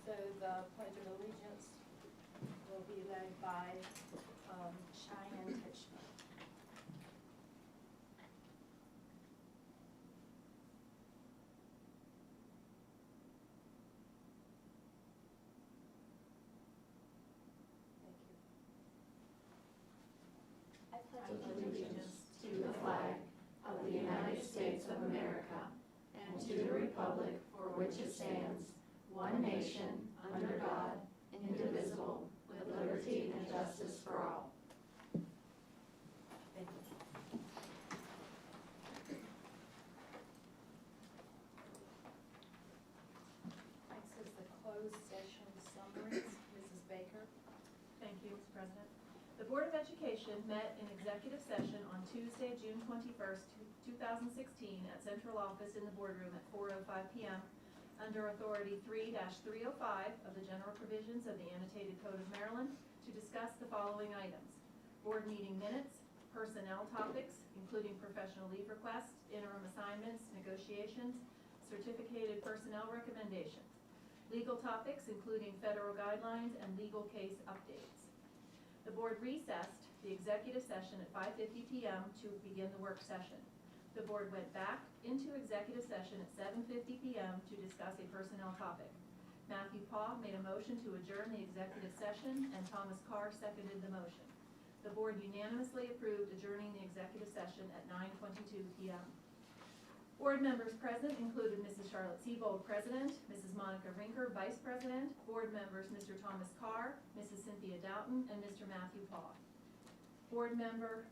So the Pledge of Allegiance will be led by Cheyenne Tishman. I pledge allegiance to the flag of the United States of America and to the republic for which it stands, one nation, under God, indivisible, with liberty and justice for all. Thank you. Next is the closed session summaries. Mrs. Baker. Thank you, Mr. President. The Board of Education met in executive session on Tuesday, June 21st, 2016 at Central Office in the boardroom at 4:05 p.m. under Authority 3-305 of the General Provisions of the Annotated Code of Maryland to discuss the following items: board meeting minutes, personnel topics, including professional leave requests, interim assignments, negotiations, certificated personnel recommendations, legal topics, including federal guidelines and legal case updates. The board recessed the executive session at 5:50 p.m. to begin the work session. The board went back into executive session at 7:50 p.m. to discuss a personnel topic. Matthew Paugh made a motion to adjourn the executive session, and Thomas Carr seconded the motion. The board unanimously approved adjourning the executive session at 9:22 p.m. Board members present included Mrs. Charlotte Seabold, President, Mrs. Monica Rinker, Vice President, board members Mr. Thomas Carr, Mrs. Cynthia Doughton, and Mr. Matthew Paugh. Board members.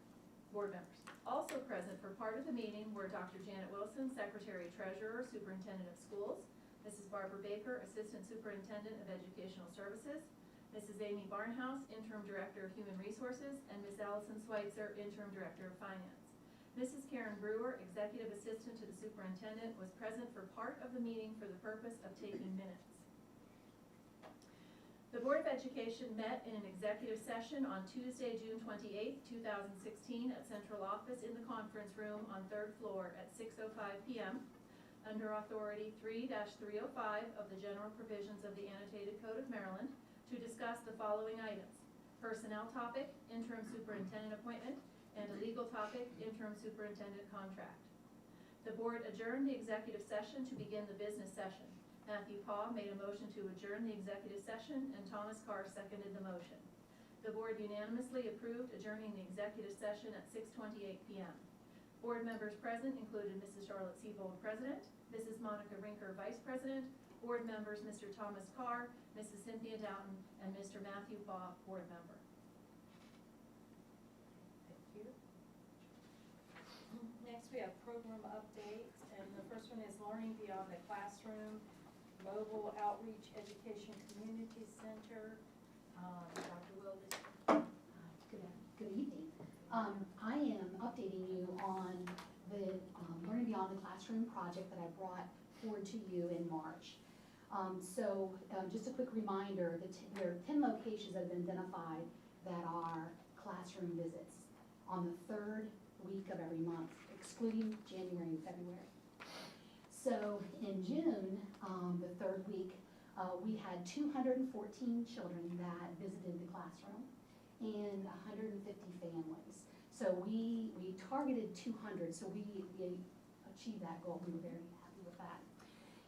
Also present for part of the meeting were Dr. Janet Wilson, Secretary Treasurer, Superintendent of Schools, Mrs. Barbara Baker, Assistant Superintendent of Educational Services, Mrs. Amy Barnhouse, Interim Director of Human Resources, and Ms. Allison Schweitzer, Interim Director of Finance. Mrs. Karen Brewer, Executive Assistant to the Superintendent, was present for part of the meeting for the purpose of taking minutes. The Board of Education met in an executive session on Tuesday, June 28, 2016 at Central Office in the conference room on 3rd floor at 6:05 p.m. under Authority 3-305 of the General Provisions of the Annotated Code of Maryland to discuss the following items: personnel topic, interim superintendent appointment, and a legal topic, interim superintendent contract. The board adjourned the executive session to begin the business session. Matthew Paugh made a motion to adjourn the executive session, and Thomas Carr seconded the motion. The board unanimously approved adjourning the executive session at 6:28 p.m. Board members present included Mrs. Charlotte Seabold, President, Mrs. Monica Rinker, Vice President, board members Mr. Thomas Carr, Mrs. Cynthia Doughton, and Mr. Matthew Paugh, board member. Thank you. Next we have program updates, and the first one is Learning Beyond the Classroom, Mobile Outreach Education Community Center. Dr. Wildes. Good evening. I am updating you on the Learning Beyond the Classroom project that I brought forward to you in March. Just a quick reminder, there are 10 locations that have been identified that are classroom visits on the 3rd week of every month, excluding January and February. So in June, the 3rd week, we had 214 children that visited the classroom and 150 families. So we targeted 200, so we achieved that goal. We were very happy with that.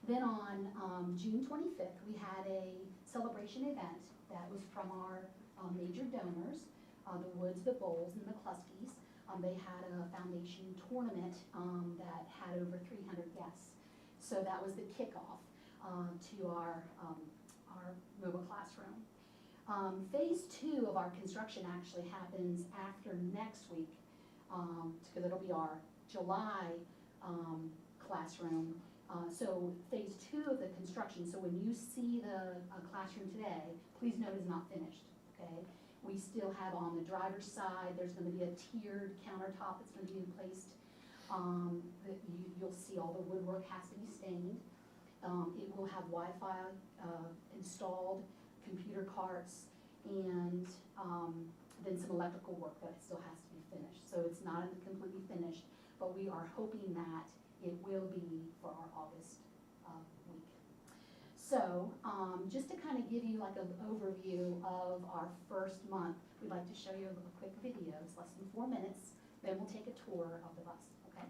Then on June 25th, we had a celebration event that was from our major donors, the Woods, the Bowls, and the Kluskies. They had a foundation tournament that had over 300 guests. So that was the kickoff to our mobile classroom. Phase 2 of our construction actually happens after next week, because it'll be our July classroom. So phase 2 of the construction, so when you see the classroom today, please note it's not finished, okay? We still have on the driver's side, there's going to be a tiered countertop that's going to be placed. You'll see all the woodwork has to be stained. It will have Wi-Fi installed, computer carts, and then some electrical work that still has to be finished. So it's not completely finished, but we are hoping that it will be for our August week. So, just to kind of give you like an overview of our first month, we'd like to show you a quick video. It's less than 4 minutes. Then we'll take a tour of the bus, okay?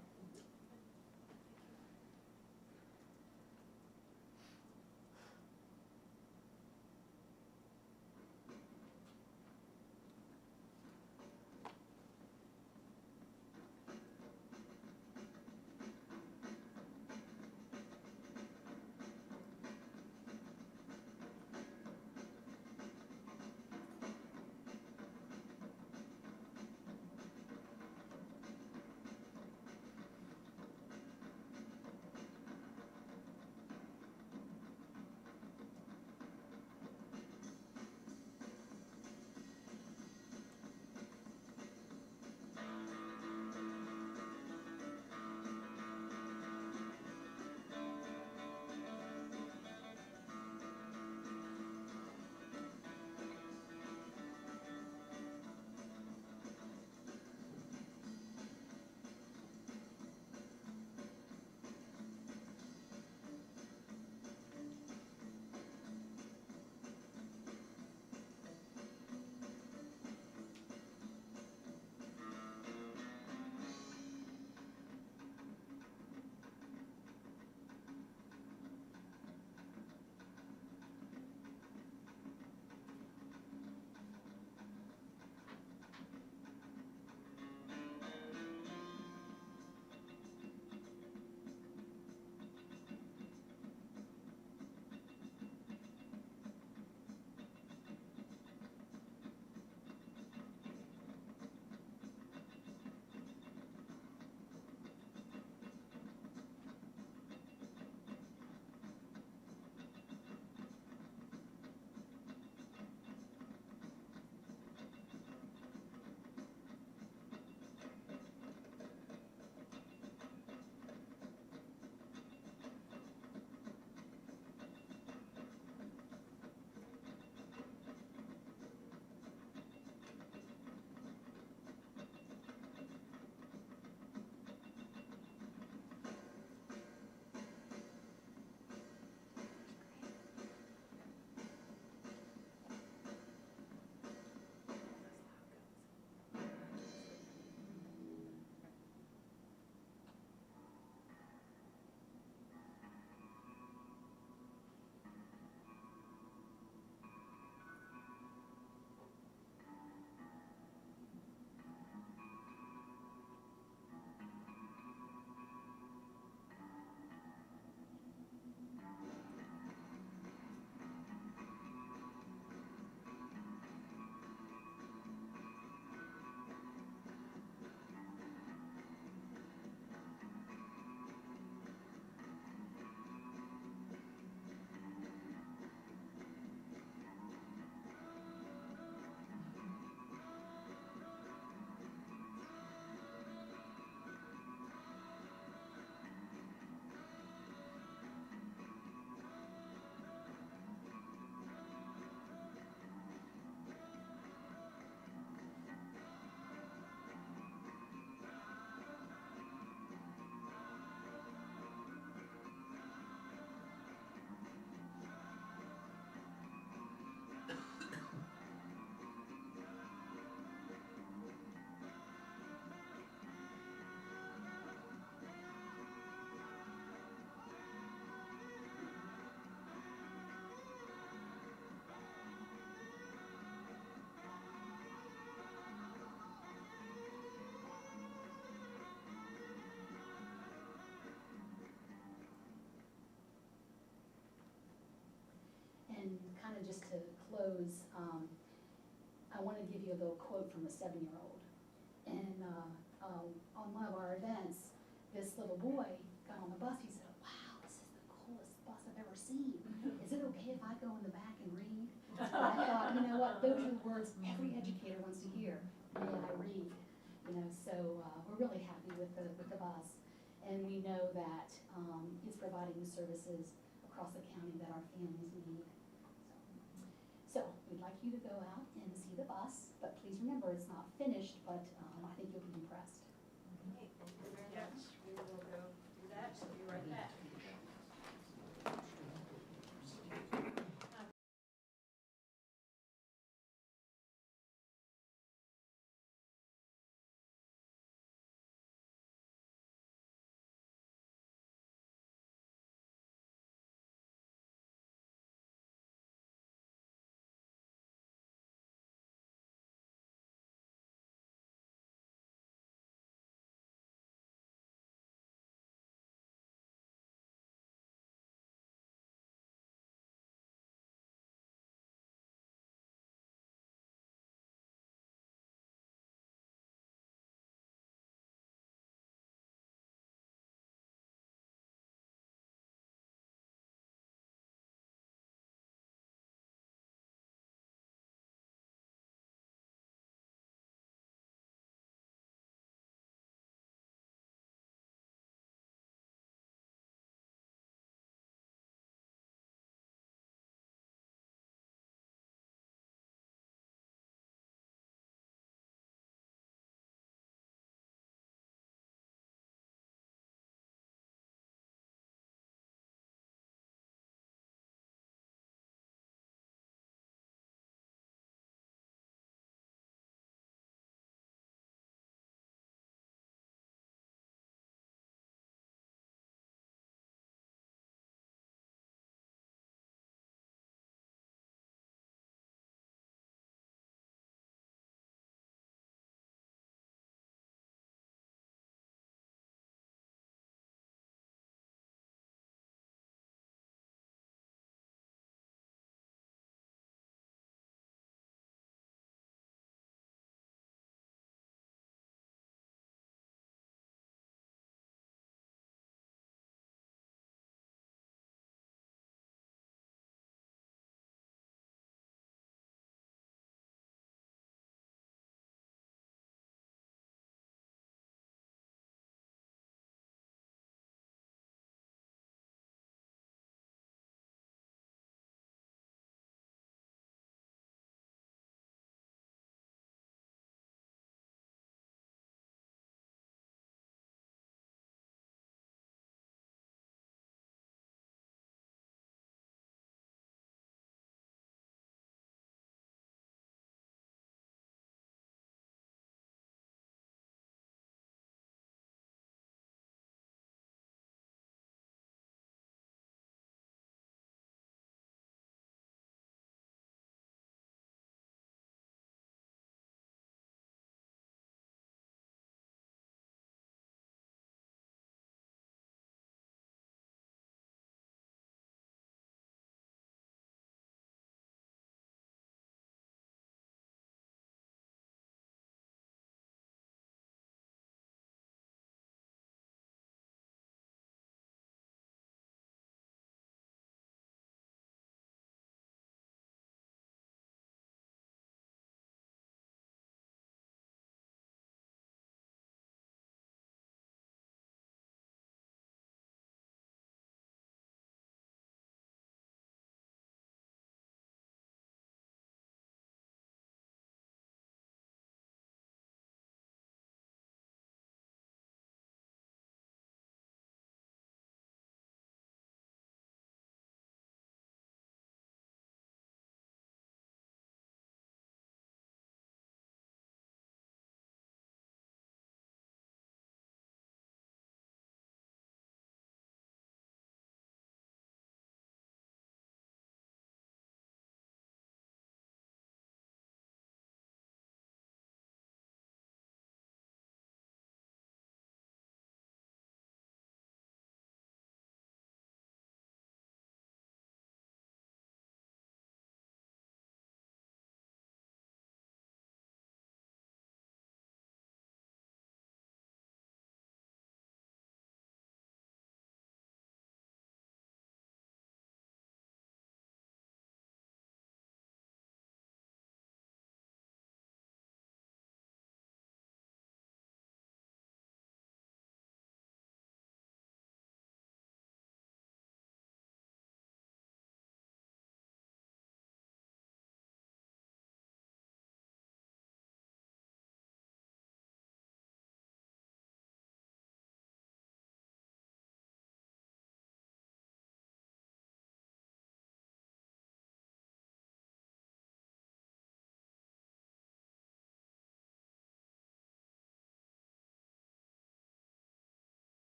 And kind of just to close, I want to give you a little quote from a 7-year-old. And on one of our events, this little boy got on the bus. He said, "Wow, this is the coolest bus I've ever seen. Is it okay if I go in the back and read?" And I thought, you know what, those are the words every educator wants to hear. May I read? You know, so we're really happy with the bus. And we know that it's providing the services across the county that our families need. So we'd like you to go out and see the bus, but please remember, it's not finished, but I think you'll be impressed. Okay, thank you very much. We will go do that. We'll be right back.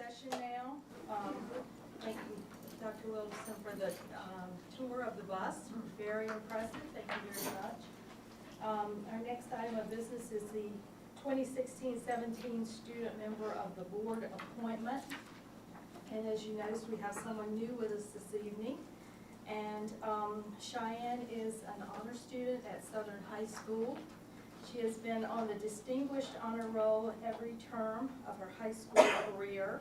session now. Thank you, Dr. Wilson, for the tour of the bus. Very impressive. Thank you very much. Our next item of business is the 2016-17 student member of the board appointment. And as you notice, we have someone new with us this evening. And Cheyenne is an honor student at Southern High School. She has been on the distinguished honor roll every term of her high school career.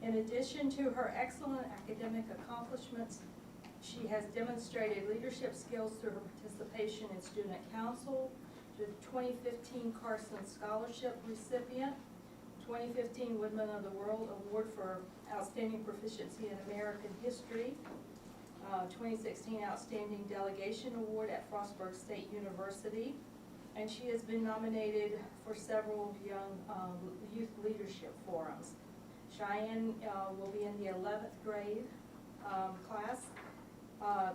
In addition to her excellent academic accomplishments, she has demonstrated leadership skills through her participation in student council, the 2015 Carson Scholarship recipient, 2015 Woodman of the World Award for Outstanding Proficiency in American History, 2016 Outstanding Delegation Award at Frostburg State University, and she has been nominated for several young youth leadership forums. Cheyenne will be in the 11th grade class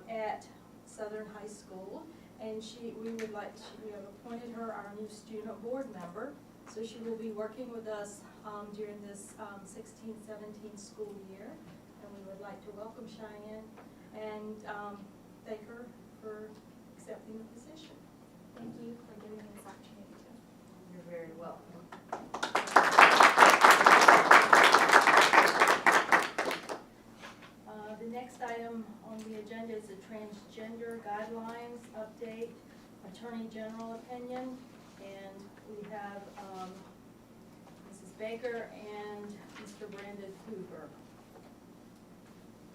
at Southern High School, and we have appointed her our new student board member, so she will be working with us during this 16-17 school year, and we would like to welcome Cheyenne and thank her for accepting the position. Thank you for giving me this opportunity to. You're very welcome. The next item on the agenda is the transgender guidelines update, Attorney General opinion, and we have Mrs. Baker and Mr. Brandon Hoover.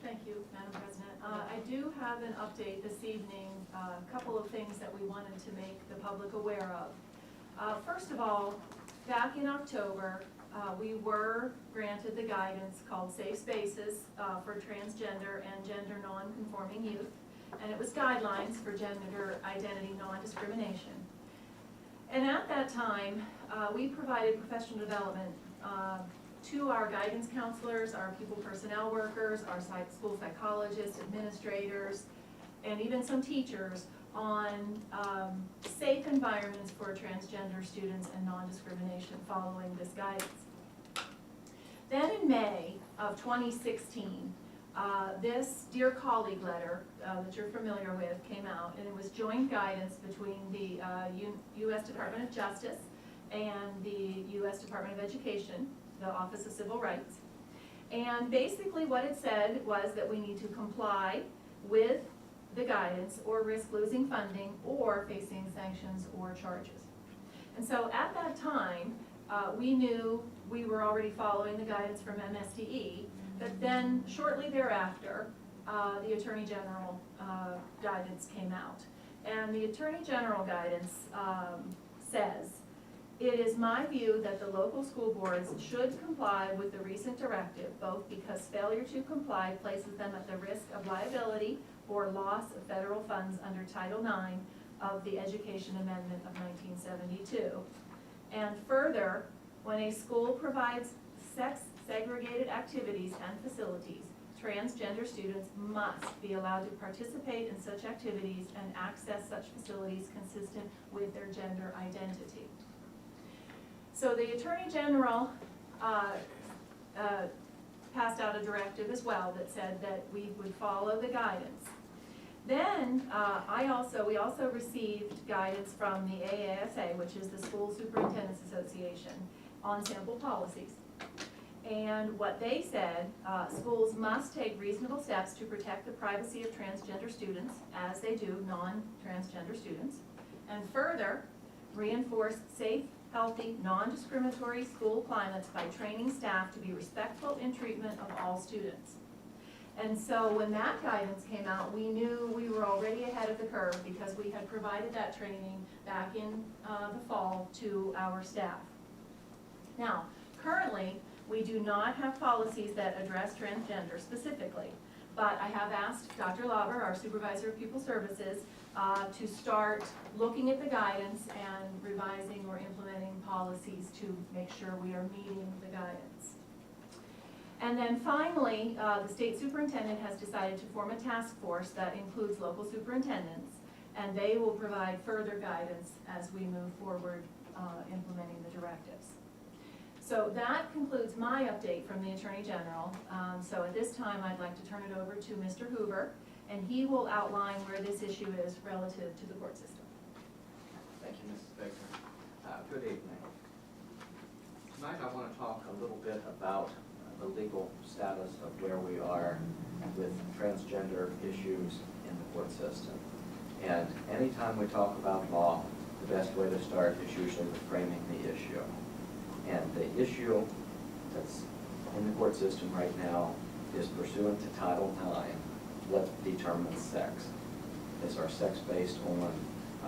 Thank you, Madam President. I do have an update this evening, a couple of things that we wanted to make the public aware of. First of all, back in October, we were granted the guidance called Safe Spaces for transgender and gender non-conforming youth, and it was guidelines for gender identity non-discrimination. And at that time, we provided professional development to our guidance counselors, our pupil personnel workers, our school psychologists, administrators, and even some teachers on safe environments for transgender students and non-discrimination following this guidance. Then in May of 2016, this Dear Colleague letter that you're familiar with came out, and it was joint guidance between the U.S. Department of Justice and the U.S. Department of Education, the Office of Civil Rights. And basically what it said was that we need to comply with the guidance or risk losing funding or facing sanctions or charges. And so at that time, we knew we were already following the guidance from MSDE, but then shortly thereafter, the Attorney General guidance came out. And the Attorney General guidance says, "It is my view that the local school boards should comply with the recent directive, both because failure to comply places them at the risk of liability or loss of federal funds under Title IX of the Education Amendment of 1972. And further, when a school provides sex-segregated activities and facilities, transgender students must be allowed to participate in such activities and access such facilities consistent with their gender identity." So the Attorney General passed out a directive as well that said that we would follow the guidance. Then we also received guidance from the AASA, which is the School Superintendents Association, on sample policies. And what they said, schools must take reasonable steps to protect the privacy of transgender students, as they do non-transgender students, and further, reinforce safe, healthy, non-discriminatory school climates by training staff to be respectful in treatment of all students. And so when that guidance came out, we knew we were already ahead of the curve because we had provided that training back in the fall to our staff. Now, currently, we do not have policies that address transgender specifically, but I have asked Dr. Lauber, our Supervisor of Pupil Services, to start looking at the guidance and revising or implementing policies to make sure we are meeting the guidance. And then finally, the state superintendent has decided to form a task force that includes local superintendents, and they will provide further guidance as we move forward implementing the directives. So that concludes my update from the Attorney General. So at this time, I'd like to turn it over to Mr. Hoover, and he will outline where this issue is relative to the court system. Thank you, Mrs. Baker. Good evening. Tonight I want to talk a little bit about the legal status of where we are with transgender issues in the court system. And anytime we talk about law, the best way to start is usually with framing the issue. And the issue that's in the court system right now is pursuant to Title IX, what determines sex. Is our sex based on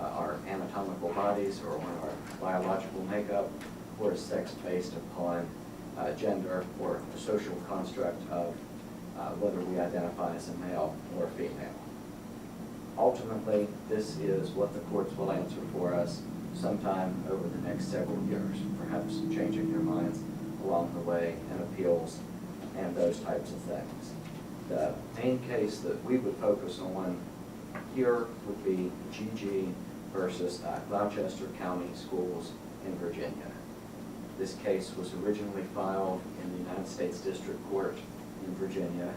our anatomical bodies or on our biological makeup, or is sex based upon gender or the social construct of whether we identify as a male or a female? Ultimately, this is what the courts will answer for us sometime over the next several years, perhaps changing their minds along the way in appeals and those types of things. The main case that we would focus on here would be GG versus Gloucester County Schools in Virginia. This case was originally filed in the United States District Court in Virginia.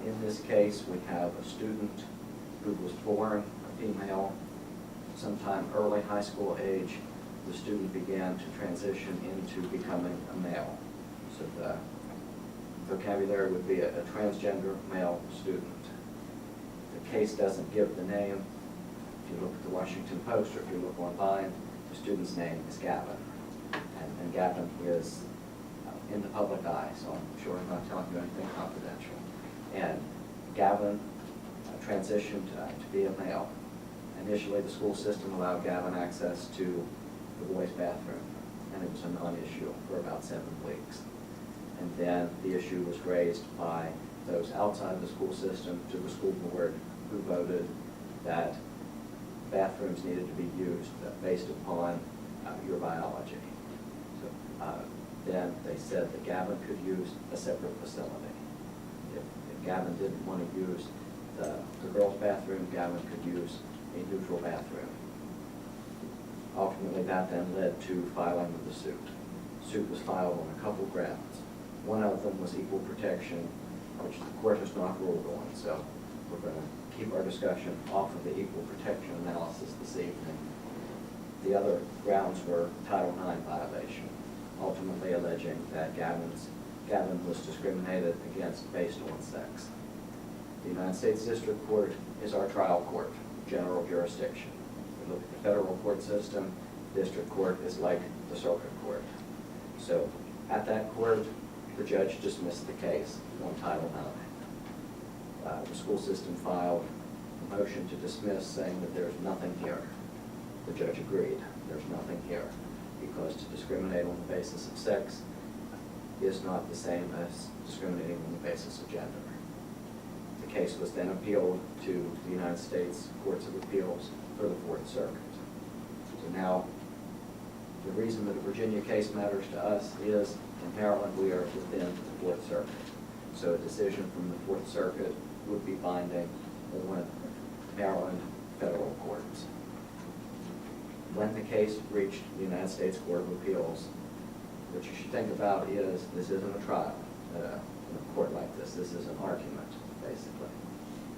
In this case, we have a student who was born a female. Sometime early high school age, the student began to transition into becoming a male. So the vocabulary would be a transgender male student. The case doesn't give the name. If you look at the Washington Post or if you look online, the student's name is Gavin. And Gavin is in the public eye, so I'm sure I'm not telling you anything confidential. And Gavin transitioned to be a male. Initially, the school system allowed Gavin access to the boys' bathroom, and it was a non-issue for about 7 weeks. And then the issue was raised by those outside the school system to the school board, who voted that bathrooms needed to be used based upon your biology. So then they said that Gavin could use a separate facility. If Gavin didn't want to use the girls' bathroom, Gavin could use a neutral bathroom. Ultimately, that then led to filing of the suit. The suit was filed on a couple grounds. One of them was equal protection, which the court has not ruled on, so we're going to keep our discussion off of the equal protection analysis this evening. The other grounds were Title IX violation, ultimately alleging that Gavin was discriminated against based on sex. The United States District Court is our trial court, general jurisdiction. We look at the federal court system, district court is like the circuit court. So at that court, the judge dismissed the case on Title IX. The school system filed a motion to dismiss, saying that there's nothing here. The judge agreed, there's nothing here, because to discriminate on the basis of sex is not the same as discriminating on the basis of gender. The case was then appealed to the United States Courts of Appeals for the Fourth Circuit. So now, the reason that a Virginia case matters to us is in Maryland we are within the Fourth Circuit. So a decision from the Fourth Circuit would be binding on Maryland federal courts. When the case reached the United States Court of Appeals, what you should think about is this isn't a trial in a court like this. This is an argument, basically.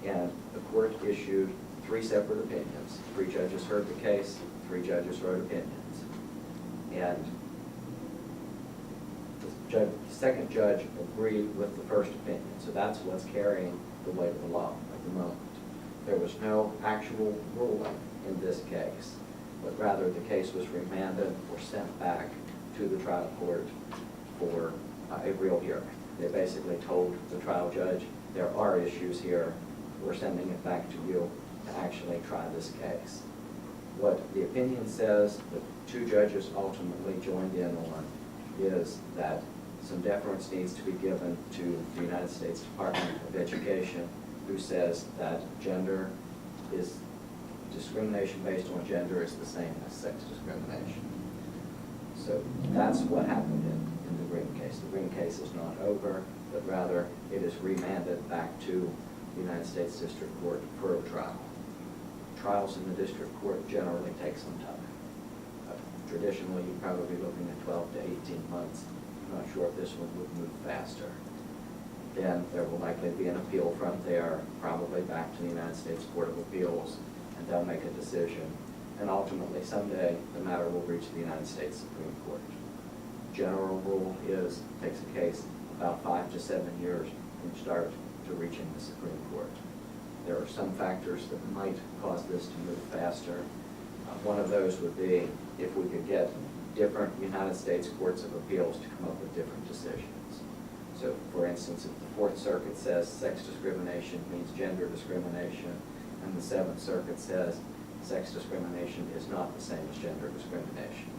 And the court issued 3 separate opinions. 3 judges heard the case, 3 judges wrote opinions. And the second judge agreed with the first opinion. So that's what's carrying the weight of the law at the moment. There was no actual ruling in this case, but rather the case was remanded or sent back to the trial court for a real hearing. They basically told the trial judge, there are issues here, we're sending it back to you to actually try this case. What the opinion says that 2 judges ultimately joined in on is that some deference needs to be given to the United States Department of Education, who says that discrimination based on gender is the same as sex discrimination. So that's what happened in the Green case. The Green case is not over, but rather it is remanded back to the United States District Court for a trial. Trials in the district court generally take some time. traditionally, you'd probably be looking at 12 to 18 months. I'm not sure if this one would move faster. Then there will likely be an appeal from there, probably back to the United States Court of Appeals, and they'll make a decision. And ultimately, someday, the matter will reach the United States Supreme Court. General rule is, it takes a case about 5 to 7 years from start to reaching the Supreme Court. There are some factors that might cause this to move faster. One of those would be if we could get different United States Courts of Appeals to come up with different decisions. So, for instance, if the Fourth Circuit says sex discrimination means gender discrimination, and the Seventh Circuit says sex discrimination is not the same as gender discrimination,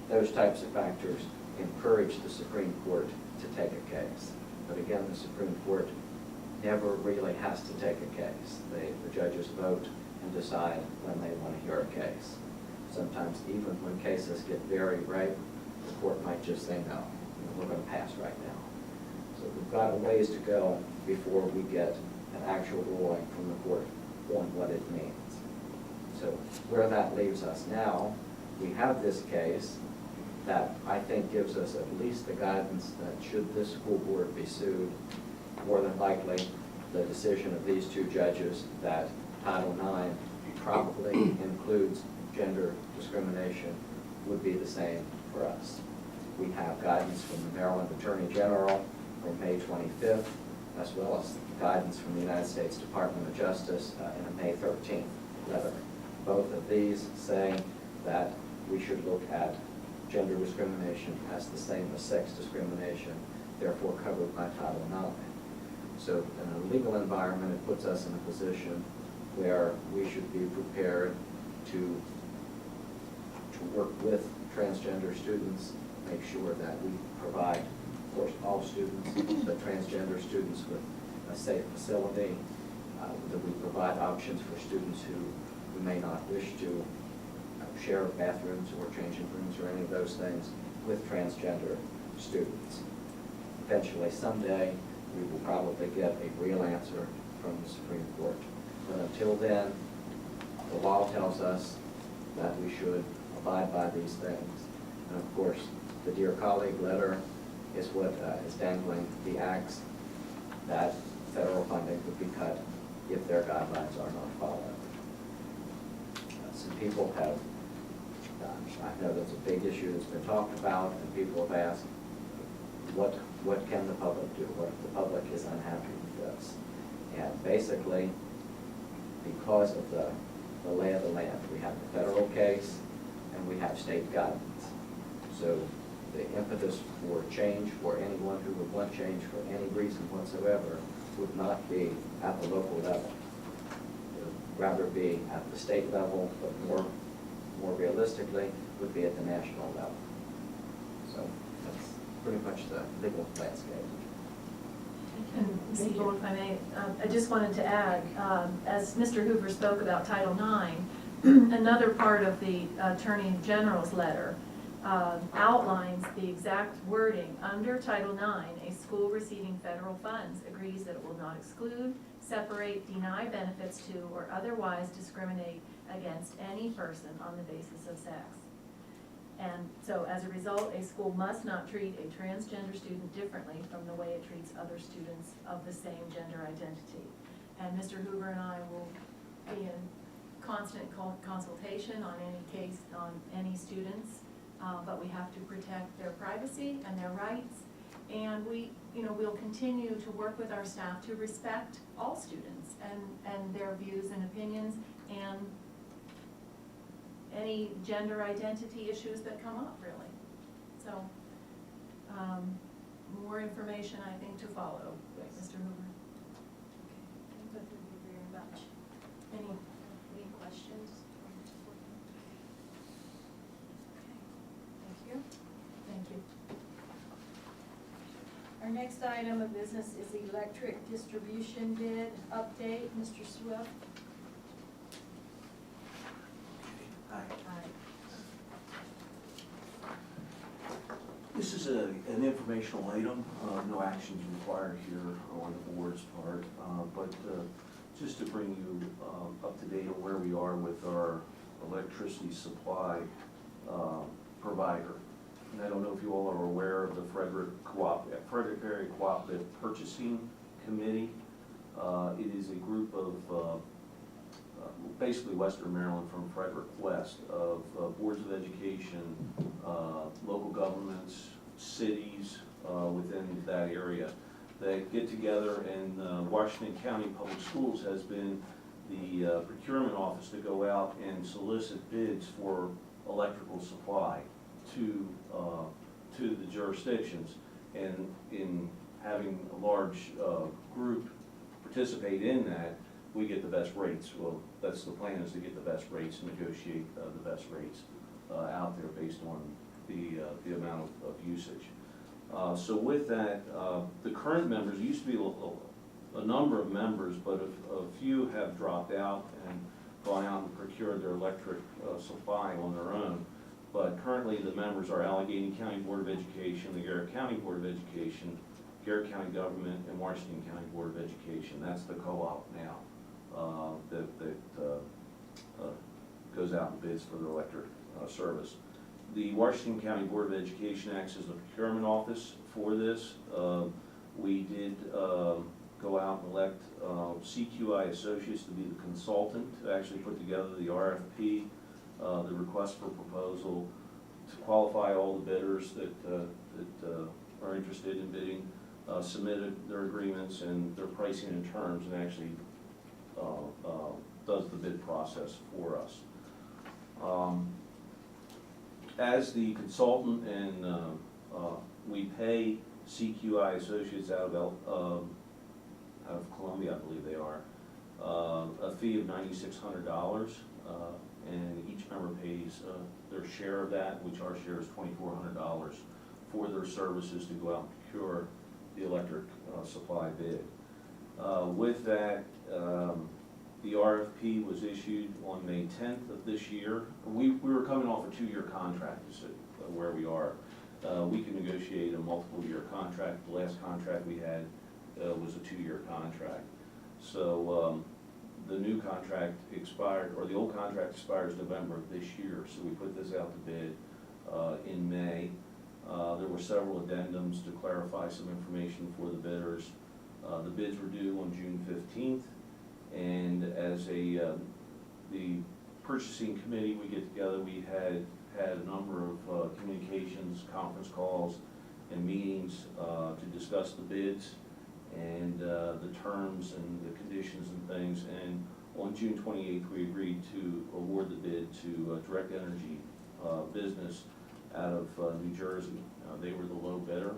those types of factors encourage the Supreme Court to take a case. But again, the Supreme Court never really has to take a case. The judges vote and decide when they want to hear a case. Sometimes even when cases get very ripe, the court might just say, no, we're going to pass right now. So we've got a ways to go before we get an actual ruling from the court on what it means. So where that leaves us now, we have this case that I think gives us at least the guidance that should this school board be sued, more than likely the decision of these two judges that Title IX probably includes gender discrimination would be the same for us. We have guidance from the Maryland Attorney General from May 25th, as well as guidance from the United States Department of Justice in a May 13th letter. Both of these say that we should look at gender discrimination as the same as sex discrimination, therefore covered by Title IX. So in a legal environment, it puts us in a position where we should be prepared to work with transgender students, make sure that we provide, of course, all students, but transgender students with a safe facility, that we provide options for students who may not wish to share bathrooms or changing rooms or any of those things with transgender students. Eventually, someday, we will probably get a real answer from the Supreme Court. But until then, the law tells us that we should abide by these things. And of course, the Dear Colleague letter is what is dangling the axe that federal funding would be cut if their guidelines are not followed. Some people have, I know that's a big issue that's been talked about, and people have asked, what can the public do? What if the public is unhappy with this? And basically, because of the lay of the land, we have the federal case and we have state guidance. So the impetus for change for anyone who would want change for any reason whatsoever would not be at the local level. It would rather be at the state level, but more realistically, would be at the national level. So that's pretty much the legal landscape. And Ms. Bull, if I may, I just wanted to add, as Mr. Hoover spoke about Title IX, another part of the Attorney General's letter outlines the exact wording. Under Title IX, a school receiving federal funds agrees that it will not exclude, separate, deny benefits to, or otherwise discriminate against any person on the basis of sex. And so as a result, a school must not treat a transgender student differently from the way it treats other students of the same gender identity. And Mr. Hoover and I will be in constant consultation on any case, on any students, but we have to protect their privacy and their rights. And we'll continue to work with our staff to respect all students and their views and opinions and any gender identity issues that come up, really. So, more information, I think, to follow, Mr. Hoover. Thank you very much. Any questions? Thank you. Thank you. Our next item of business is the electric distribution bid update. Mr. Swift? Hi. Aye. This is an informational item, no actions required here on the board's part, but just to bring you up to date on where we are with our electricity supply. provider. And I don't know if you all are aware of the Frederick Area Cooperative Purchasing Committee. It is a group of basically Western Maryland from Frederick West of boards of education, local governments, cities within that area. They get together, and Washington County Public Schools has been the procurement office to go out and solicit bids for electrical supply to the jurisdictions. And in having a large group participate in that, we get the best rates. Well, that's the plan, is to get the best rates, negotiate the best rates out there based on the amount of usage. So with that, the current members, used to be a number of members, but a few have dropped out and gone out and procured their electric supply on their own. But currently the members are Allegheny County Board of Education, the Garrett County Board of Education, Garrett County Government, and Washington County Board of Education. That's the co-op now that goes out and bids for the electric service. The Washington County Board of Education acts as the procurement office for this. We did go out and elect CQI Associates to be the consultant to actually put together the RFP, the request for proposal, to qualify all the bidders that are interested in bidding, submitted their agreements and their pricing and terms, and actually does the bid process for us. As the consultant, and we pay CQI Associates out of Columbia, I believe they are, a fee of $9,600, and each member pays their share of that, which our share is $2,400 for their services to go out and procure the electric supply bid. With that, the RFP was issued on May 10th of this year. We were coming off a 2-year contract, is where we are. We can negotiate a multiple-year contract. The last contract we had was a 2-year contract. So the new contract expired, or the old contract expires November of this year, so we put this out to bid in May. There were several addendums to clarify some information for the bidders. The bids were due on June 15th, and as the purchasing committee, we get together, we had a number of communications, conference calls, and meetings to discuss the bids and the terms and the conditions and things. And on June 28th, we agreed to award the bid to Direct Energy Business out of New Jersey. They were the low bidder.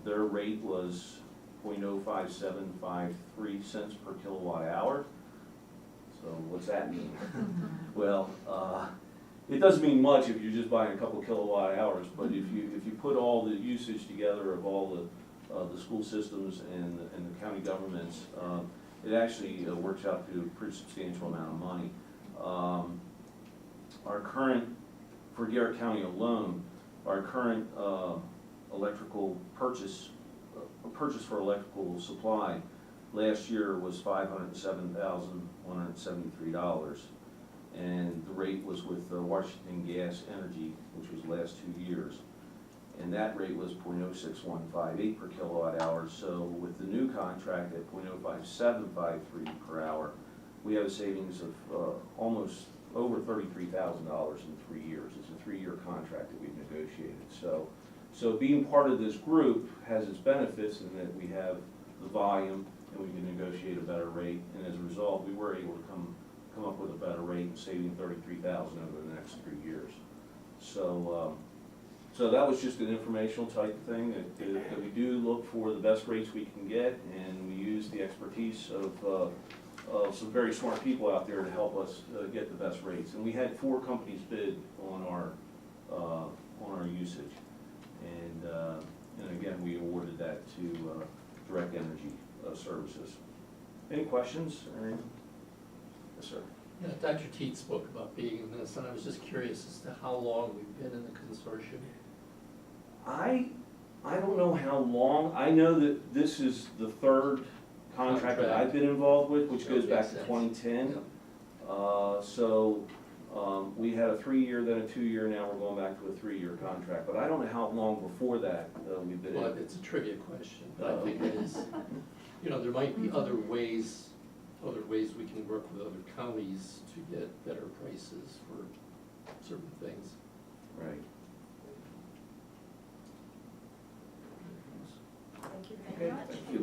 Their rate was 0.05753 cents per kilowatt hour. So what's that mean? Well, it doesn't mean much if you're just buying a couple kilowatt hours, but if you put all the usage together of all the school systems and the county governments, it actually works out to a pretty substantial amount of money. Our current, for Garrett County alone, our current electrical purchase for electrical supply last year was $507,173, and the rate was with Washington Gas Energy, which was the last 2 years, and that rate was 0.06158 per kilowatt hour. So with the new contract at 0.05753 per hour, we have a savings of almost over $33,000 in 3 years. It's a 3-year contract that we've negotiated. So being part of this group has its benefits in that we have the volume and we can negotiate a better rate. And as a result, we were able to come up with a better rate and saving $33,000 over the next 3 years. So that was just an informational type thing that we do look for the best rates we can get, and we use the expertise of some very smart people out there to help us get the best rates. And we had 4 companies bid on our usage, and again, we awarded that to Direct Energy Services. Any questions? Yes, sir. Yeah, Dr. Teet spoke about being in this, and I was just curious as to how long we've been in the consortium. I don't know how long. I know that this is the 3rd contract that I've been involved with, which goes back to 2010. Yep. We had a 3-year, then a 2-year, now we're going back to a 3-year contract, but I don't know how long before that we've been in. Well, it's a trivia question, but I think it is, you know, there might be other ways we can work with other counties to get better prices for certain things. Right. Thank you very Okay, much. thank you.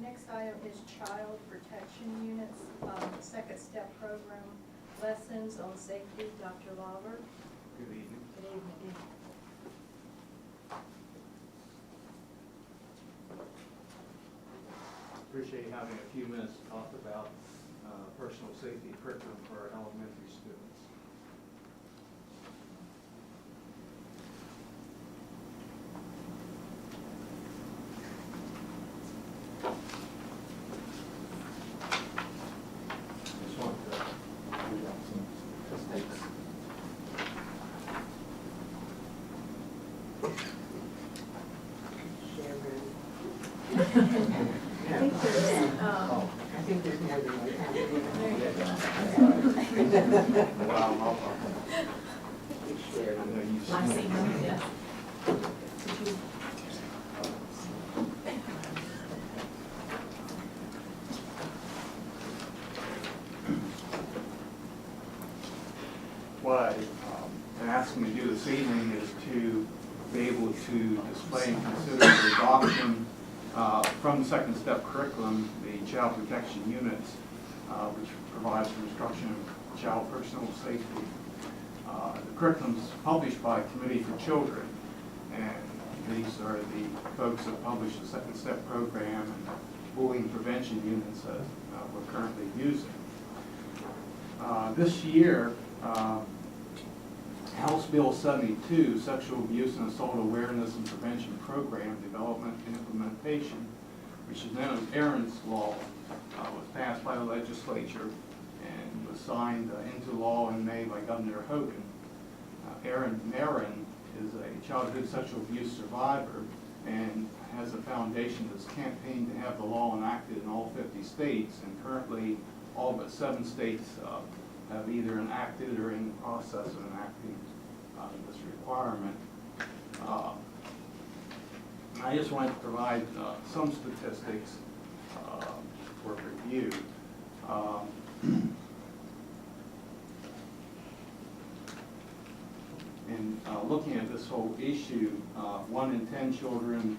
Next item is child protection units, second step program, lessons on safety. Dr. Lawler. Good evening. Good evening. Appreciate having a few minutes to talk about personal safety curriculum for our elementary students. Just want to read out some statistics. I think there's more than one Wow, I'll share. I know you I've see. seen them, yes. What I'm asking to do this evening is to be able to display and consider the adoption from the second step curriculum, the child protection units, which provides for instruction of child personal safety. The curriculum is published by Committee for Children, and these are the folks that publish the second step program and bullying prevention units that we're currently using. This year, House Bill 72, Sexual Abuse and Assault Awareness and Prevention Program Development and Implementation, which is known as Aaron's Law, was passed by the legislature and was signed into law in May by Governor Hogan. Aaron Marin is a childhood sexual abuse survivor and has a foundation that's campaigned to have the law enacted in all 50 states, and currently all but 7 states have either enacted or in the process of enacting this requirement. I just wanted to provide some statistics for review. In looking at this whole issue, 1 in 10 children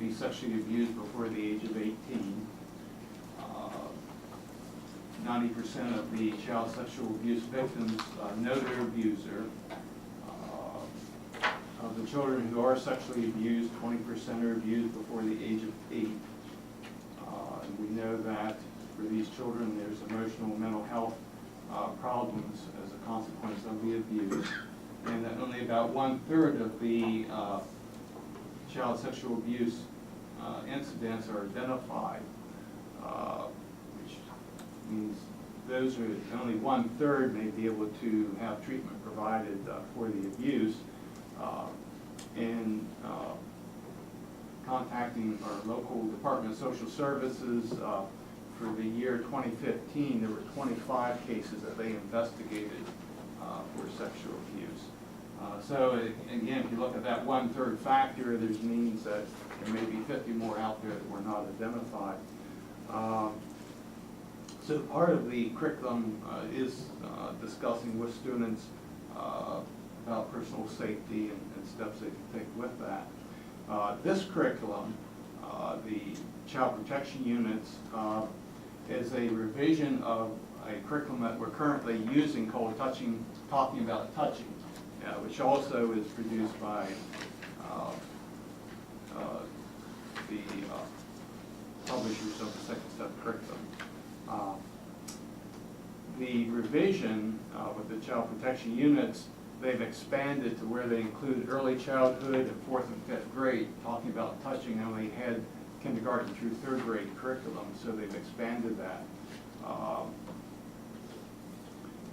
be sexually abused before the age of 18. 90% of the child sexual abuse victims know their abuser. Of the children who are sexually abused, 20% are abused before the age of 8. And we know that for these children, there's emotional and mental health problems as a consequence of the abuse. And that only about 1/3 of the child sexual abuse incidents are identified, which means those are only 1/3 may be able to have treatment provided for the abuse. In contacting our local Department of Social Services for the year 2015, there were 25 cases that they investigated for sexual abuse. So again, if you look at that 1/3 factor, there means that there may be 50 more out there that were not identified. So part of the curriculum is discussing with students about personal safety and steps they can take with that. This curriculum, the child protection units, is a revision of a curriculum that we're currently using called Talking About Touching, which also is produced by the publishers of the second step curriculum. The revision with the child protection units, they've expanded to where they include early childhood and 4th and 5th grade. Talking About Touching only had kindergarten through 3rd grade curriculum, so they've expanded that.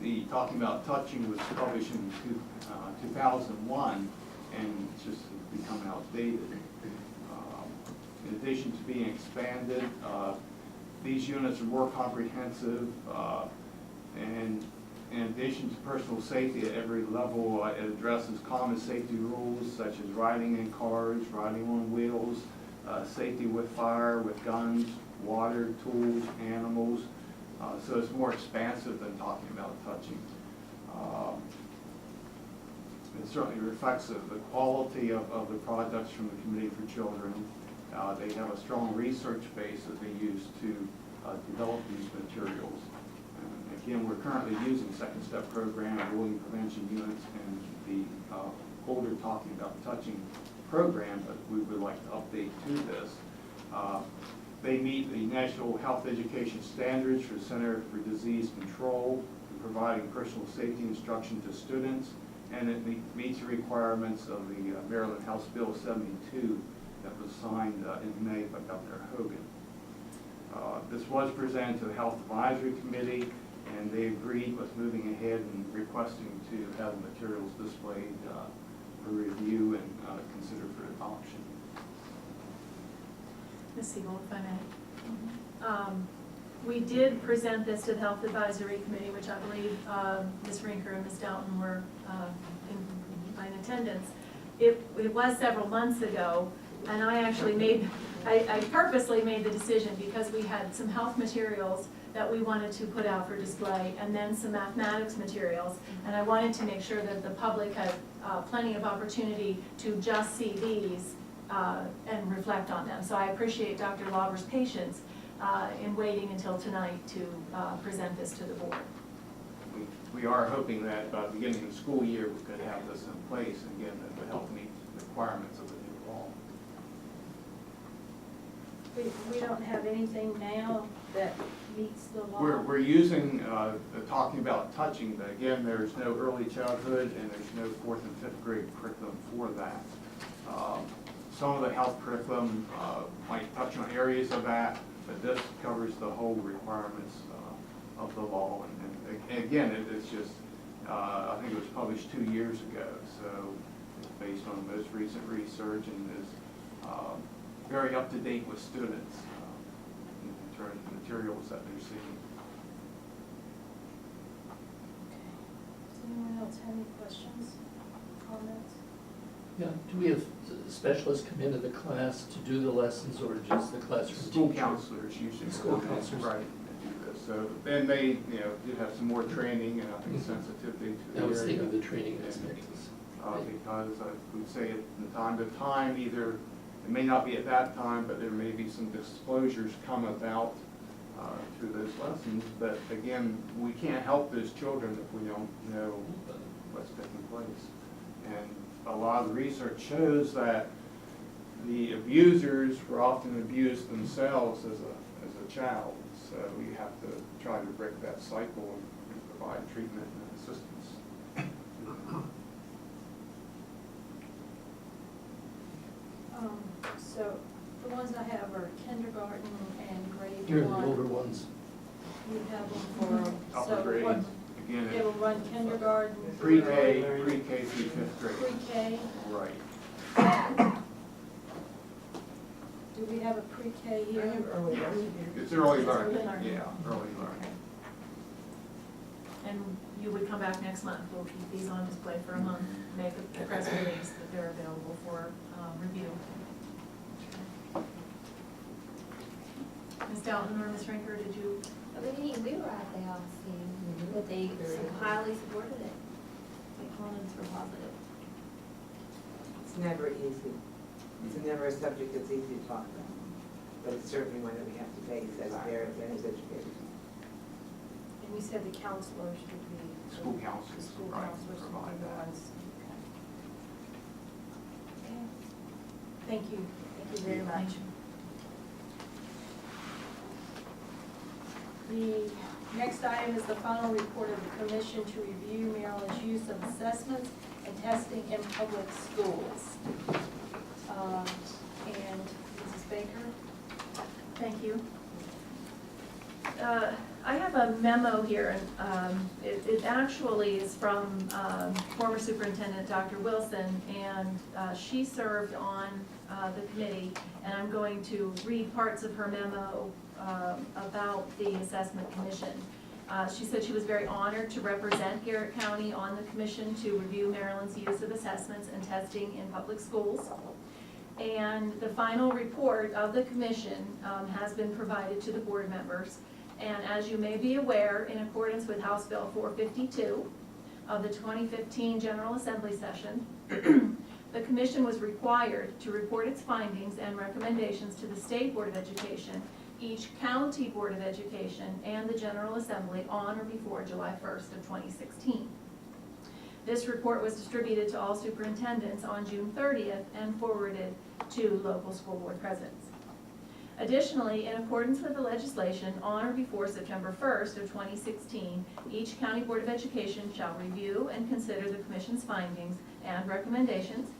The Talking About Touching was published in 2001, and it's just become outdated. In addition to being expanded, These units are more comprehensive, and in addition to personal safety at every level, it addresses common safety rules such as riding in cars, riding on wheels, safety with fire, with guns, water, tools, animals. So it's more expansive than talking about touching. It certainly reflects the quality of the products from the Committee for Children. They have a strong research base that they use to develop these materials. Again, we're currently using Second Step Program, bullying prevention units, and the older Talking About Touching program, but we would like to update to this. They meet the National Health Education Standards for Center for Disease Control, providing personal safety instruction to students, and it meets the requirements of the Maryland House Bill 72 that was signed in May by Governor Hogan. This was presented to the Health Advisory Committee, and they agreed with moving ahead and requesting to have the materials displayed for review and considered for adoption. Ms. Siegel, if I may. We did present this to the Health Advisory Committee, which I believe Ms. Rinker and Ms. Dalton were in attendance. It was several months ago, and I purposely made the decision because we had some health materials that we wanted to put out for display, and then some mathematics materials, and I wanted to make sure that the public had plenty of opportunity to just see these and reflect on them. So I appreciate Dr. Lauber's patience in waiting until tonight to present this to the board. We are hoping that by the beginning of the school year, we could have this in place, and again, that would help meet the requirements of the new law. We don't have anything now that meets the law? We're using the Talking About Touching, but again, there's no early childhood and there's no 4th and 5th grade curriculum for that. Some of the health curriculum might touch on areas of that, but this covers the whole requirements of the law. And again, it's just, I think it was published 2 years ago, so it's based on the most recent research and is very up to date with students in terms of the materials that they're seeing. Does anyone else have any questions, comments? Yeah, do we have specialists come into the class to do the lessons, or just the classroom School teacher? counselors usually. School counselors. Right. So then they, did have some more training and I think sensitivity to the I was area. thinking of the training aspect. Because I would say from time to time, either, it may not be at that time, but there may be some disclosures come about through those lessons. But again, we can't help those children if we don't know what's taking place. And a lot of the research shows that the abusers were often abused themselves as a child. So you have to try to break that cycle and provide treatment and assistance. So the ones I have are kindergarten and grade Here are the 1. older ones. You have them for, Upper so grades, what, again, it'll run kindergarten, pre-K through 5th grade. pre-K. Right. Do we have a pre-K I here? have early learning. It's early It's learning, early learning. yeah, early learning. And you would come back next month, we'll keep these on display for a month, make a press release that they're available for review. Ms. Dalton or Ms. Rinker, did you? We were at the scene, but they highly supported it. The comments were positive. It's never easy. It's never a subject that's easy to talk about. But it's certainly one that we have to face as parents and as educators. And we said the counselors would be. School The counselors, school right, counselors would provide be the that. ones. Okay. Thank you very much. The next item is the final report of the commission to review Maryland's use of assessments and testing in public schools. And Mrs. Baker? Thank you. I have a memo here, and it actually is from former Superintendent Dr. Wilson, and she served on the committee, and I'm going to read parts of her memo about the Assessment Commission. She said she was very honored to represent Garrett County on the commission to review Maryland's use of assessments and testing in public schools. And the final report of the commission has been provided to the board members. And as you may be aware, in accordance with House Bill 452 of the 2015 General Assembly session, the commission was required to report its findings and recommendations to the State Board of Education, each county Board of Education, and the General Assembly on or before July 1st of 2016. This report was distributed to all superintendents on June 30th and forwarded to local school board presidents. Additionally, in accordance with the legislation, on or before September 1st of 2016, each county Board of Education shall review and consider the commission's findings and recommendations,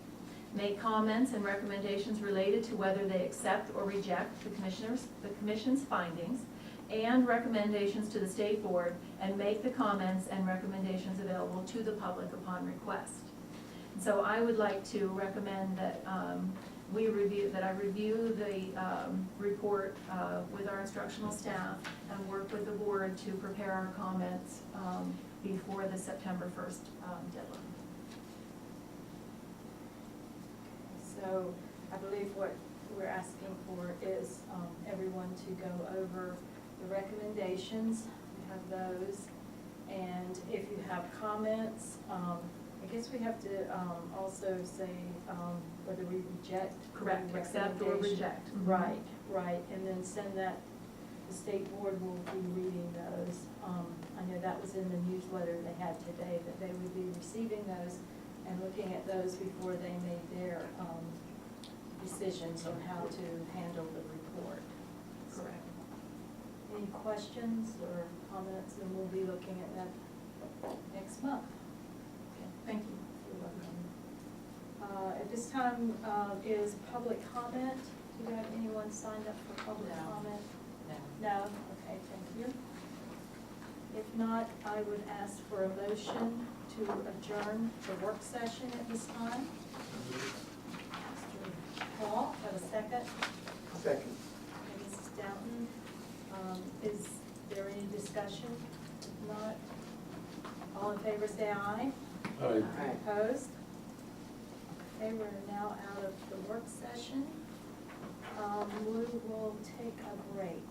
make comments and recommendations related to whether they accept or reject the commission's findings and recommendations to the state board, and make the comments and recommendations available to the public upon request. And so I would like to recommend that I review the report with our instructional staff and work with the board to prepare our comments before the September 1st deadline. So I believe what we're asking for is everyone to go over the recommendations, we have those, and if you have comments, I guess we have to also say whether we reject. Correct, accept or reject. Right, right, and then send that, the state board will be reading those. I know that was in the newsletter they had today, that they would be receiving those and looking at those before they made their decisions on how to handle the report. Correct. Any questions or comments, and we'll be looking at that next month. Thank you. You're welcome. At this time is public comment. Do you have anyone signed up for public comment? No? Okay, thank you. If not, I would ask for a motion to adjourn the work session at this time. Mr. Paul, have a second? Second. Okay, Mrs. Downton, is there any discussion? If not, all in favor say aye. All right. Aye. Opposed? Okay, we're now out of the work session. We will take a break.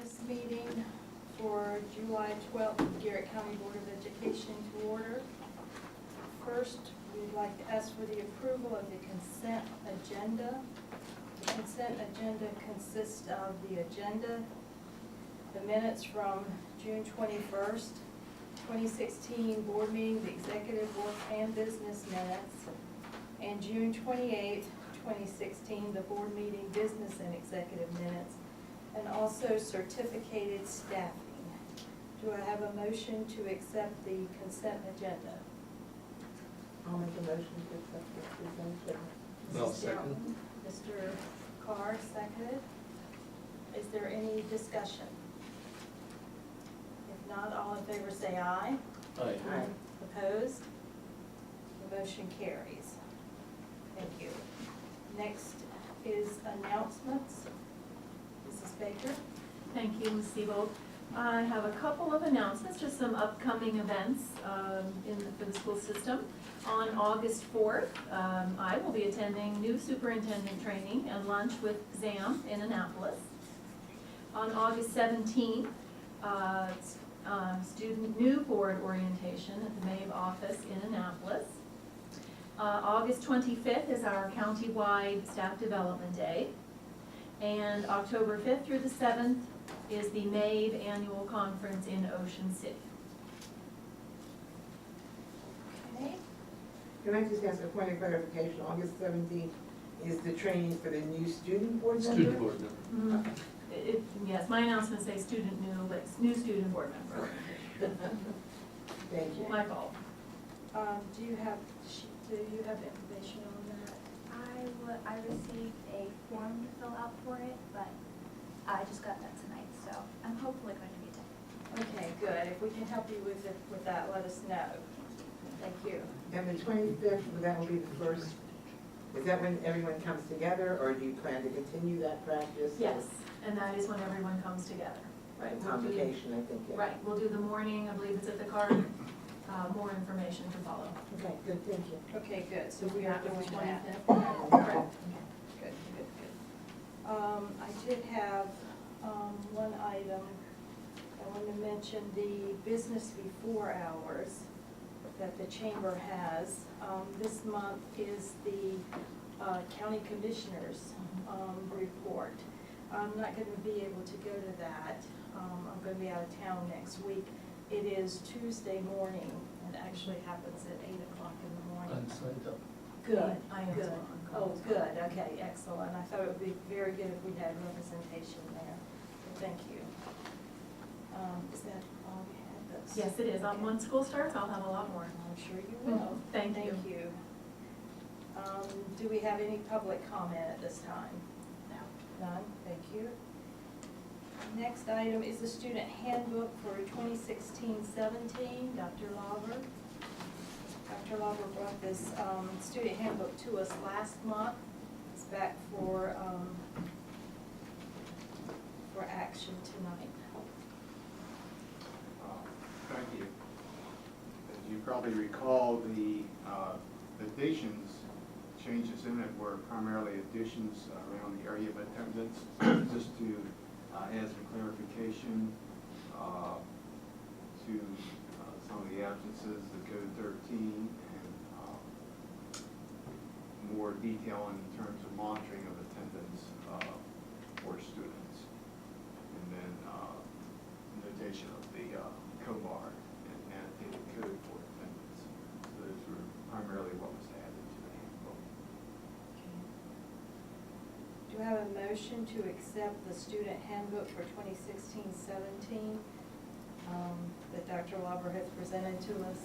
this meeting for July 12th, of Garrett County Board of Education to order. First, we'd like to ask for the approval of the consent agenda. The consent agenda consists of the agenda, the minutes from June 21st, 2016 board meeting, the executive work and business minutes, and June 28th, 2016, the board meeting business and executive minutes, and also certificated staffing. Do I have a motion to accept the consent agenda? I'll make a motion to accept this consent agenda. I'll Mrs. second. Dalton, Mr. Carr, seconded. Is there any discussion? If not, all in favor say aye. Aye. Aye. Opposed? The motion carries. Thank you. Next is announcements. Mrs. Baker? Thank you, Ms. Siebold. I have a couple of announcements, just some upcoming events for the school system. On August 4th, I will be attending new superintendent training and lunch with ZAM in Annapolis. On August 17th, student new board orientation at the MAVE office in Annapolis. August 25th is our county-wide staff development day. And October 5th through the 7th is the MAVE annual conference in Ocean City. Okay. Can I just ask a point of clarification? August 17th is the training for the new student board member? Student board member. Okay. Yes, my announcements say student new, but it's new student board member. Thank you. My fault. Do you have information on that? I received a form to fill out for it, but I just got that tonight, so I'm hopefully going to be done. Okay, good. If we can help you with that, let us know. Thank you. And the 25th, that will be the first, is that when everyone comes together, or do you plan to continue that practice? Yes, and that is when everyone comes together. Right. we'll do- Convocation, I think, yeah. Right, we'll do the morning, I believe it's at the card, more information to follow. Okay, good, thank you. Okay, good. So we are After the doing that. 25th. Correct. Good, good, good. I did have one item. I want to mention the business before hours that the chamber has. This month is the county commissioners report. I'm not going to be able to go to that. I'm going to be out of town next week. It is Tuesday morning, and actually happens at 8 o'clock in the morning. I'm signed up. Good, I am good. as well. Oh, good, okay, excellent. I thought it would be very good if we had representation there. So thank you. Is that all we had? That's- Yes, it is. Okay. When school starts, I'll have a lot more. I'm sure you will. Thank you. Thank you. Do we have any public comment at this time? No. None, thank you. Next item is the student handbook for 2016-17. Dr. Lauber. Dr. Lauber brought this student handbook to us last month. It's back for action tonight. Thank you. As you probably recall, the additions, changes in it were primarily additions around the area of attendance, just to add some clarification to some of the absences, the code 13, and more detail in terms of monitoring of attendance for students. And then notation of the COBAR and annotated code for attendance. So those were primarily what was added to the handbook. Do you have a motion to accept the student handbook for 2016-17 that Dr. Lauber has presented to us?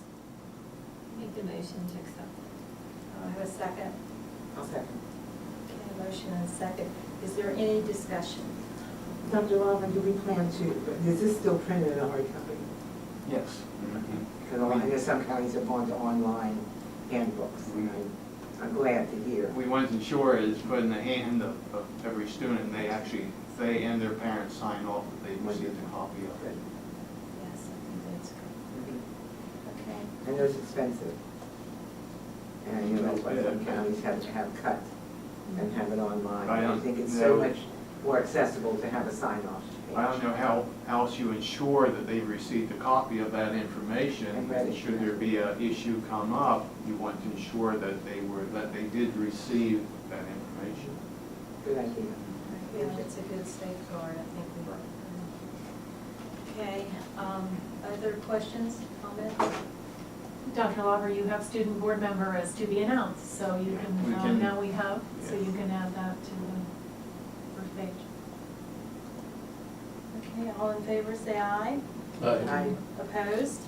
Make the motion to accept. I have a second. I'll second. Okay, a motion and a second. Is there any discussion? Dr. Lauber, do we plan to, is this still printed in a hard copy? Yes. Because I know some counties have gone to online handbooks, and I'm glad to hear. We wasn't sure is put in the hand of every student, they actually, they and their parents sign off that they received a copy of it. Yes, I think that's good. Okay. I know it's expensive. And I know that's why some counties have cut and have it online. I I don't think it's know. so much more accessible to have a sign-off I don't know how else you ensure that they've received a copy of that information. And read it. Should there be an issue come up, you want to ensure that they did receive that information. Good idea. Yeah, it's a good safeguard, I think we work. Okay, other questions, comments? Dr. Lauber, you have student board member as to be announced, so you We can, can- now we have, so yes. you can add that to the first page. Okay, all in favor, say aye. Aye. Opposed?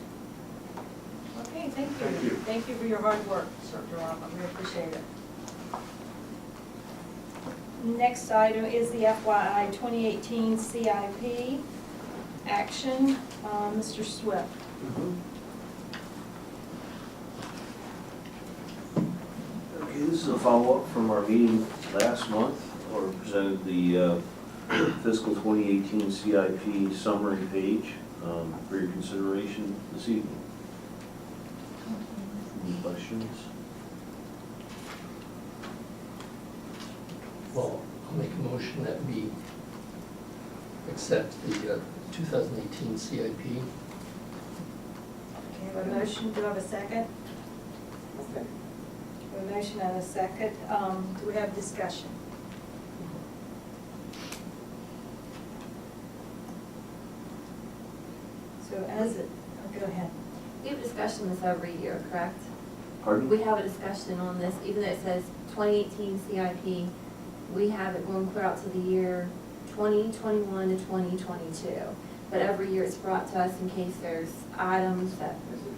Okay, thank you. Thank you. Thank you for your hard work, Dr. Lapa, we appreciate it. Next item is the FYI 2018 CIP action. Mr. Swift. Okay, this is a follow-up from our meeting last month, where we presented the fiscal 2018 CIP summary page for your consideration this evening. Any questions? Well, I'll make a motion that we accept the 2018 CIP. Okay, I have a motion, do I have a second? Okay. A motion and a second. Do we have discussion? So as it, go ahead. We have a discussion this every year, correct? Pardon? We have a discussion on this, even though it says 2018 CIP, we have it going clear out to the year 2021 to 2022. But every year it's brought to us in case there's items that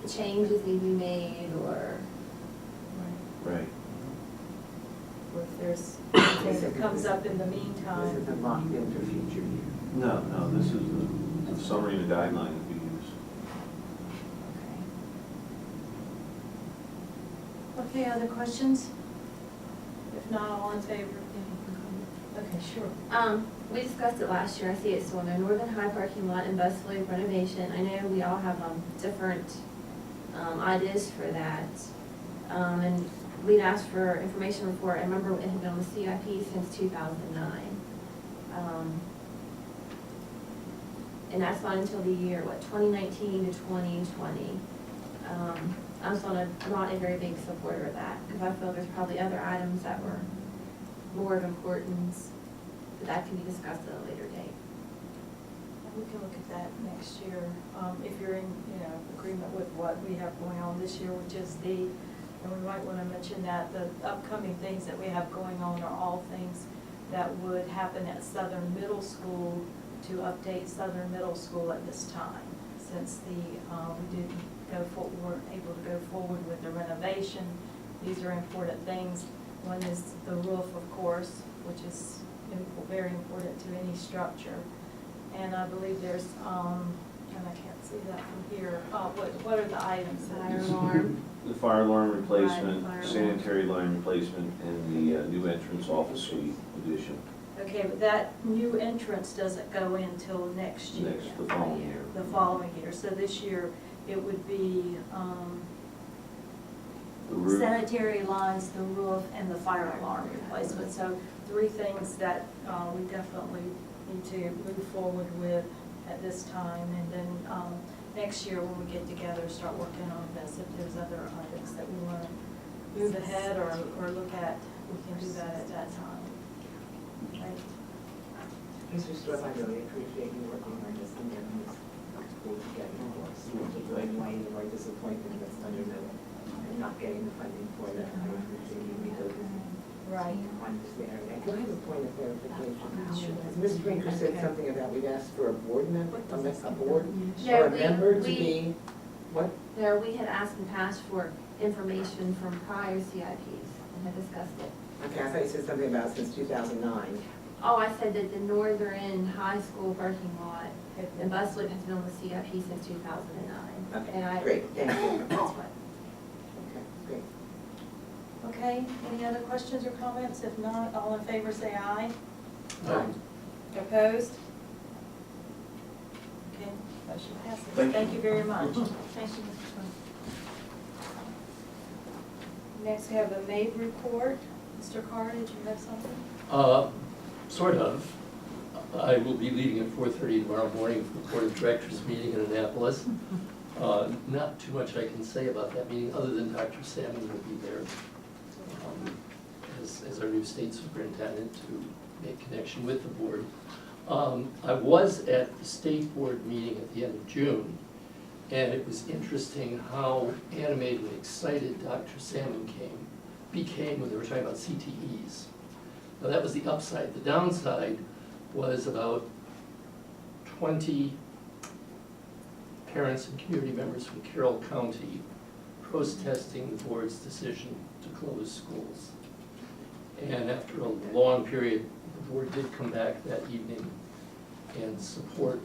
changes need to be made, or Right. Or if there's anything that comes up in the This meantime. isn't locked in for future years. No, this is the summary and the guideline that we use. Okay, other questions? If not, all in favor? Okay, sure. we discussed it last year, I see it's still in there, Northern High parking lot and bus loop renovation. I know we all have, different, ideas for that. And we'd asked for information report, I remember it had been on the CIP since 2009. And that's not until the year, 2019 to 2020. I'm still not a very big supporter of that, because I feel there's probably other items that were more of importance, but that can be discussed at a later date. We can look at that next year, if you're in, agreement with what we have going on this year, which is and we might wanna mention that the upcoming things that we have going on are all things that would happen at Southern Middle School to update Southern Middle School at this time, since we weren't able to go forward with the renovation. These are important things. One is the roof, of course, which is very important to any structure. And I believe there's, and I can't see that from here, what are the items? Fire alarm. The fire alarm replacement, Right, fire alarm. sanitary line replacement, and the new entrance office suite addition Okay, but that new entrance doesn't go in till next year. the following year. The following year. So this year, it would be, The roof, sanitary lines, the roof, and the fire alarm replacement. So 3 things that we definitely need to move forward with at this time. And then next year, when we get together, start working on this. If there's other items that we want to move ahead or look at, we can do that at that time. Right? Mr. Swift, I really appreciate you working on this and getting this school together. And why you are disappointed that's under and not getting the funding for that. I appreciate you refocusing Right. on this area. Do I have a point of clarification? Ms. Brinker said something about we'd asked for a board member, a board, No, or a member to we- be, what? No, we had asked in the past for information from prior CIPs and had discussed it. Okay, I thought you said something about since 2009. Oh, I said that the Northern High School parking lot and bus loop has been on the CIP since 2009. Okay, And I, great, thank you. that's what. Okay, great. Okay, any other questions or comments? If not, all in favor say aye. Opposed? Okay, motion passes. Thank you very much. Thank you, Mr. Swin. Next, we have the MAID report. Mr. Carr, did you have something? Sort of. I will be leaving at 4:30 tomorrow morning for the Board of Directors meeting in Annapolis. Not too much I can say about that meeting, other than Dr. Salmon will be there as our new state superintendent to make connection with the board. I was at the state board meeting at the end of June, and it was interesting how animated and excited Dr. Salmon became when they were talking about CTEs. Now, that was the upside. The downside was about 20 parents and community members from Carroll County protesting the board's decision to close schools. And after a long period, the board did come back that evening and support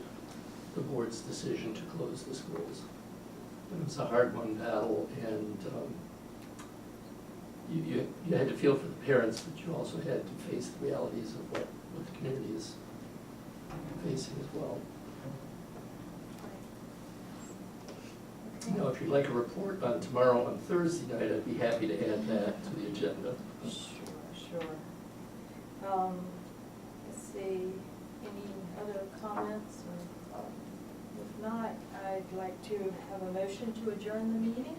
the board's decision to close the schools. It was a hard-won battle, and you had to feel for the parents, but you also had to face the realities of what the community is facing as well. Now, if you'd like a report on tomorrow on Thursday night, I'd be happy to add that to the agenda. Sure. Let's see, any other comments? Or if not, I'd like to have a motion to adjourn the meeting.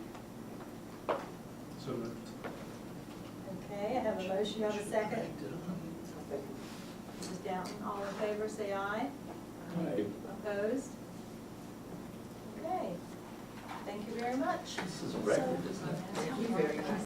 So moved. Okay, I have a motion, you have a second? Mrs. Downton, all in favor, say aye. Aye. Opposed? Okay, thank you very much. This is a record, isn't it? Thank you very much.